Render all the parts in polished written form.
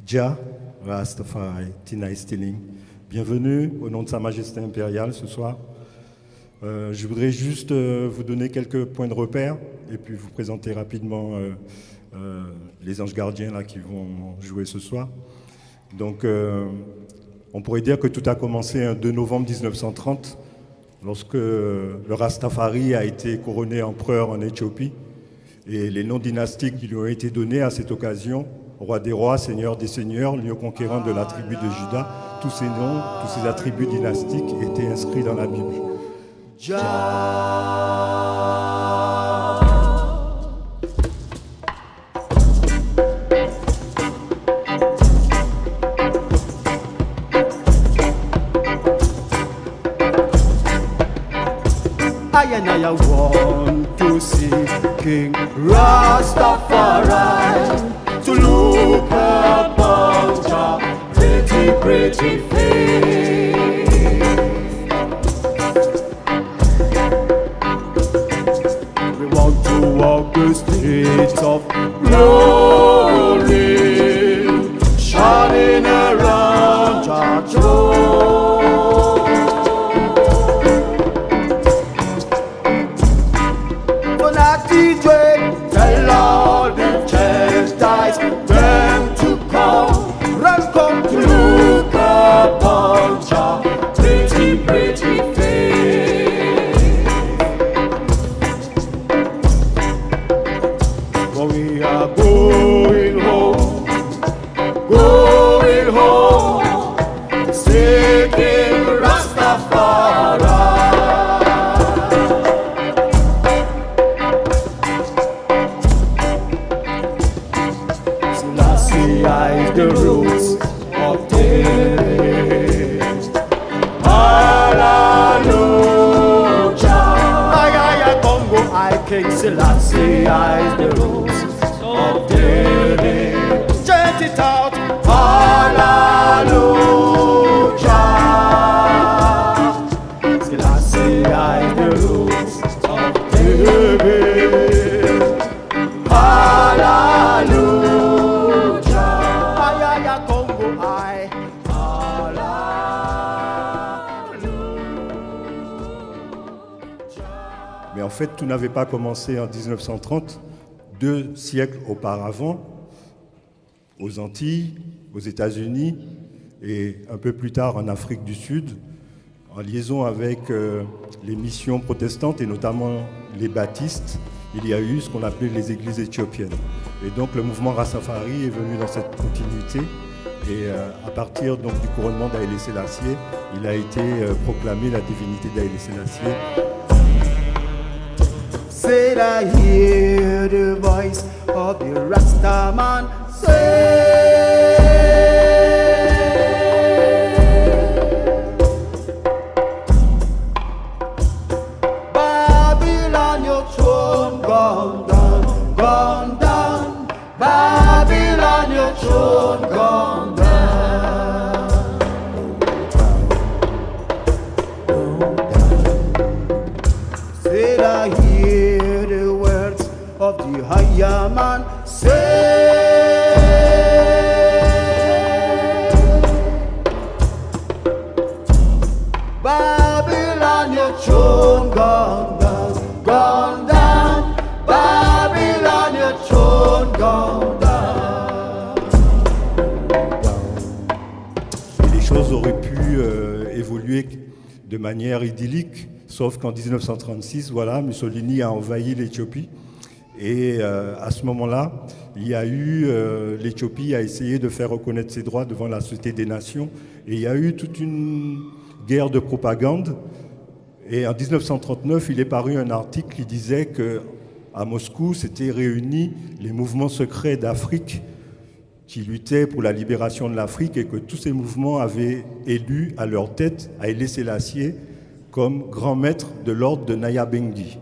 Jah Rastafari, Tina Stilling. Bienvenue au nom de Sa Majesté impériale ce soir. Je voudrais juste vous donner quelques points de repère et puis vous présenter rapidement les anges gardiens là, qui vont jouer ce soir. Donc, on pourrait dire que tout a commencé un 2 novembre 1930 lorsque le Rastafari a été couronné empereur en Éthiopie et les noms dynastiques qui lui ont été donnés à cette occasion, roi des rois, seigneur des seigneurs, lieu conquérant de la tribu de Juda, tous ces noms, tous ces attributs dynastiques étaient inscrits dans la Bible. I want to see King Rastafari, to look upon Jah pretty, pretty face. We want to walk the streets of glory, shining around Jah throne. Tell all the Gentiles them to come, run come to look upon Jah pretty, pretty face. For we are going home, seeking Rastafari. The roots of David. Hallelujah. I Congo, I King Selassie, I the roots of David. Chant it out. Hallelujah. Selassie, I the roots of David. Hallelujah. Mais en fait, tout n'avait pas commencé en 1930, 2 siècles auparavant, aux Antilles, aux États-Unis et un peu plus tard en Afrique du Sud, en liaison avec les missions protestantes et notamment les baptistes. Il y a eu ce qu'on appelait les églises éthiopiennes. Et donc le mouvement Rastafari est venu dans cette continuité. Et à partir donc, du couronnement d'Haïlé Sélassié, il a été proclamé la divinité d'Haïlé Sélassié. Said I hear the voice of the Rastaman say, Babylon, your throne gone down, gone down. Babylon, your throne gone down. Said I hear the words of the higher man say, Babylon, your throne gone down, gone down. Babylon, your throne gone down. Et les choses auraient pu évoluer de manière idyllique, sauf qu'en 1936, voilà, Mussolini a envahi l'Éthiopie. Et à ce moment-là, il y a eu, l'Éthiopie a essayé de faire reconnaître ses droits devant la Société des Nations. Et il y a eu toute une guerre de propagande. Et en 1939, il est paru un article qui disait qu'à Moscou, s'étaient réunis les mouvements secrets d'Afrique qui luttaient pour la libération de l'Afrique et que tous ces mouvements avaient élu à leur tête Haïlé Sélassié comme grand maître de l'ordre de Nyabinghi.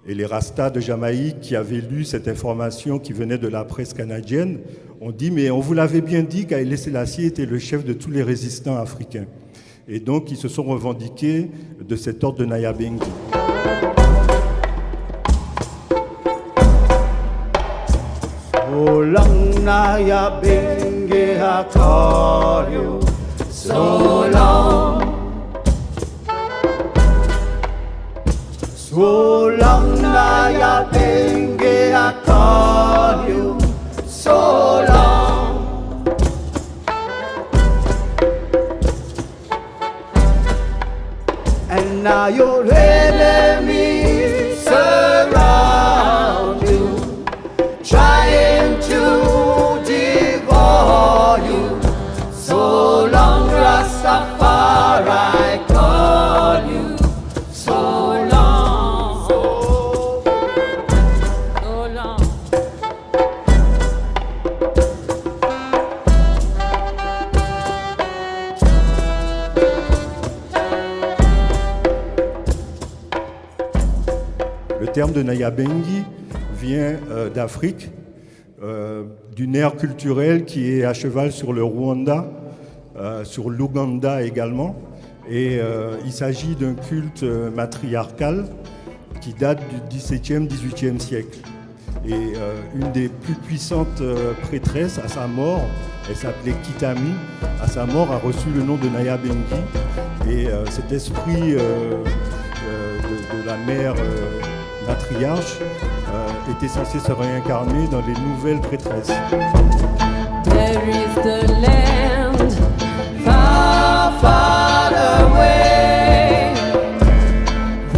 Et les Rastas de Jamaïque qui avaient lu cette information qui venait de la presse canadienne ont dit « Mais on vous l'avait bien dit qu'Haïlé Sélassié était le chef de tous les résistants africains ». Et donc ils se sont revendiqués de cet ordre de Nyabinghi. So long na ya bingi I call you. So long. So long na ya bingi I call you. So long. And now your enemies surround you, trying to devour you. So long, Rastafari call you. So long, so long. Le terme de Nyabengi vient d'Afrique, d'une ère culturelle qui est à cheval sur le Rwanda, sur l'Ouganda également. Et il s'agit d'un culte matriarcal qui date du XVIIe, XVIIIe siècle. Et une des plus puissantes prêtresses, à sa mort, elle s'appelait Kitami, à sa mort a reçu le nom de Nyabengi. Et cet esprit de la mère matriarche était censé se réincarner dans les nouvelles prêtresses. There is the land far, far away.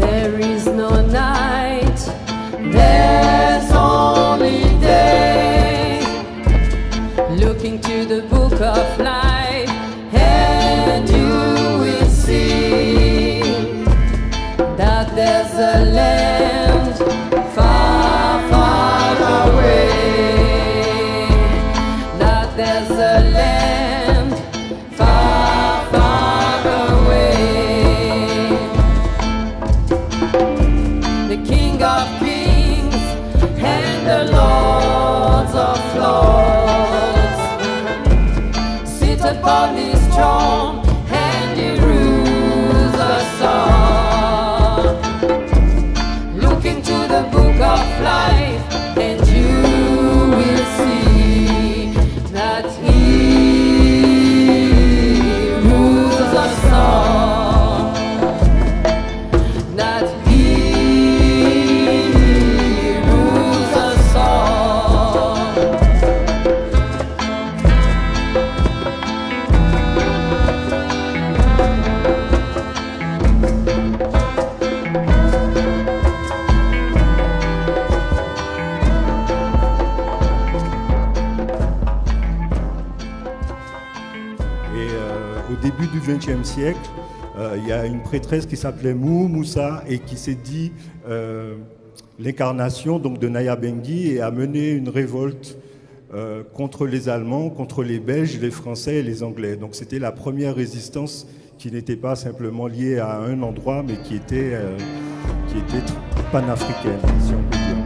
There is no night, there's only day. Looking to the book of life, and you will see that there's a land far, far away. That there's a land far, far away. The King of Kings and the Lords of Lords sit upon his throne, and he rules us all. Looking to the book of life, and you will see that he rules us all. That he rules us all. Et au début du XXe siècle, il y a une prêtresse qui s'appelait Mou Moussa et qui s'est dit l'incarnation donc de Nyabengi et a mené une révolte contre les Allemands, contre les Belges, les Français et les Anglais. Donc c'était la première résistance qui n'était pas simplement liée à un endroit, mais qui était panafricaine, si on peut dire.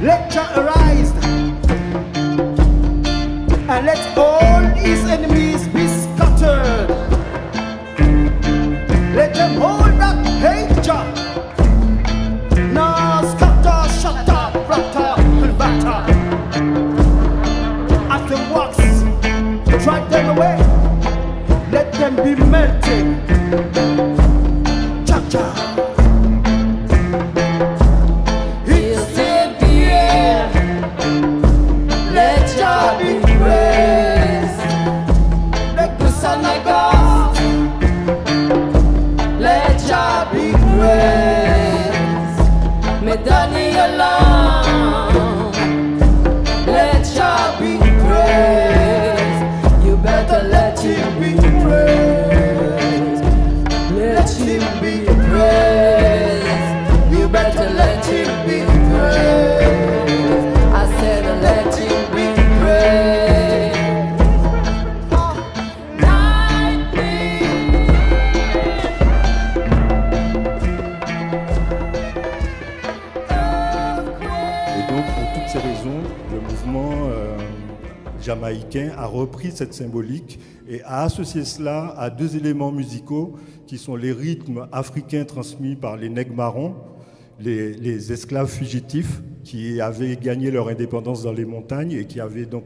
let Jah arise and let all his enemies be scattered. Let them hold back hate Jah. Now scatter, shatter, bratter, and batter. As the wax drive them away, let them be melted. Cha-cha. He'll save the air. Let Jah be praised. Let The Son of God. Let Jah be praised. Me Danny alone. Let Jah be praised. You better let him be praised. Let him be praised. You better let him be praised. I said let him be praised. Night Et donc, pour toutes ces raisons, le mouvement jamaïcain a repris cette symbolique et a associé cela à deux éléments musicaux qui sont les rythmes africains transmis par les nègres marrons, les esclaves fugitifs, qui avaient gagné leur indépendance dans les montagnes et qui avaient donc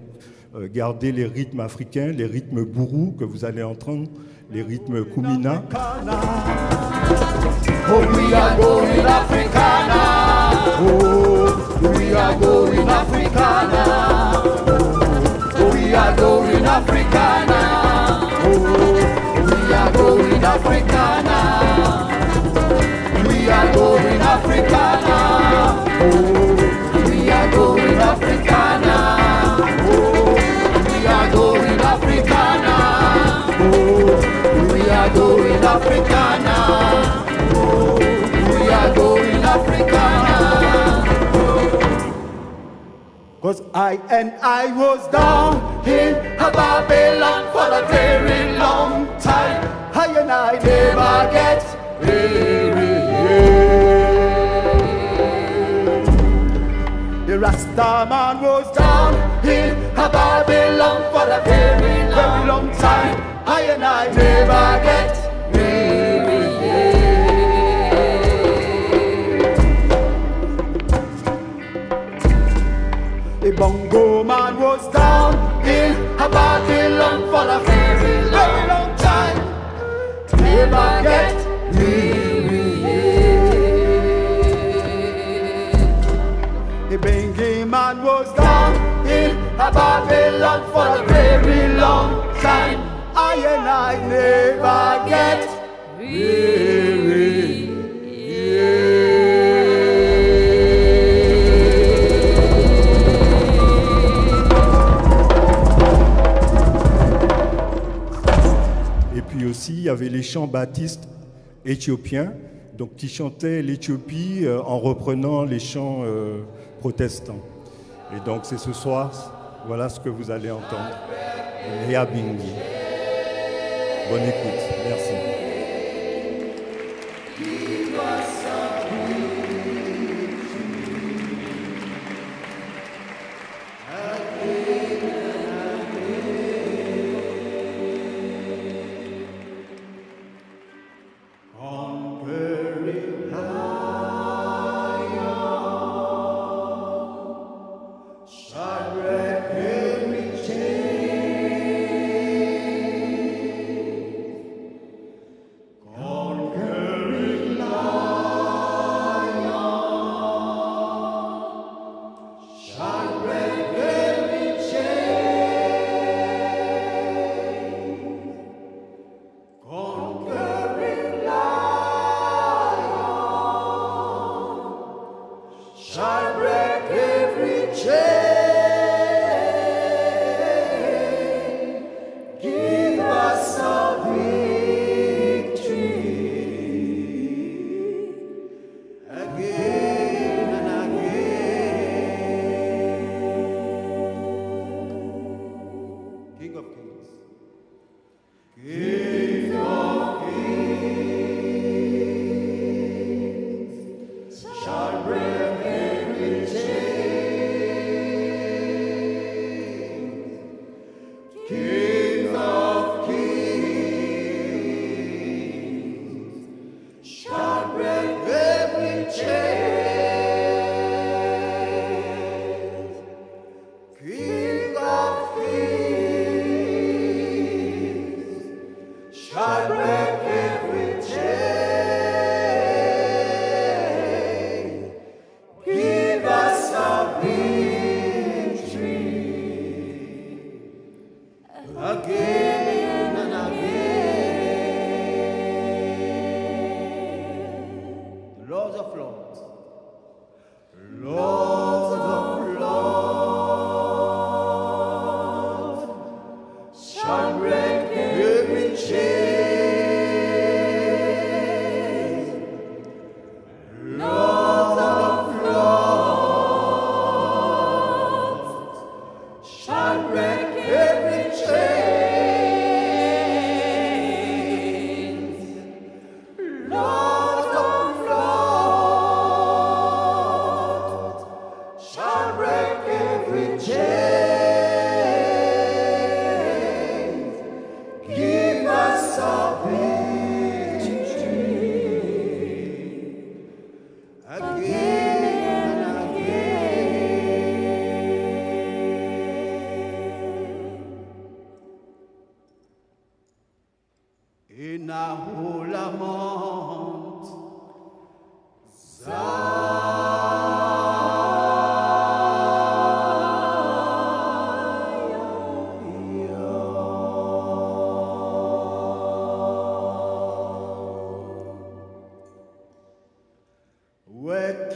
gardé les rythmes africains, les rythmes bourou que vous allez entendre, les rythmes kumina. Oh, we are going Africana. Oh, we are going Africana. Oh, we are going Africana. Oh, we are going Africana. We are going Africana. Oh, we are going Africana. Oh, we are going Africana. Oh, we are going Africana. We are going Africana. Cause I was down in a Babylon for a very long time. I and I never get weary. The Rasta man was down in a Babylon for a very long time. I and I never get weary. The bongo man was down in a Babylon for a very long time. Never get weary. The Bengi man was down in a Babylon for a very long time. I and I never get weary. Et puis aussi, il y avait les chants baptistes éthiopiens, donc qui chantaient l'Éthiopie en reprenant les chants protestants. Et donc c'est ce soir, voilà ce que vous allez entendre. Léa Bingi. Bonne écoute, merci.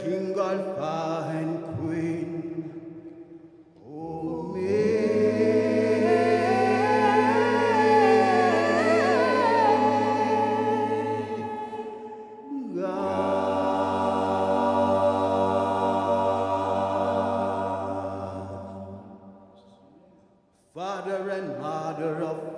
King Alpha and Queen. Father and Mother of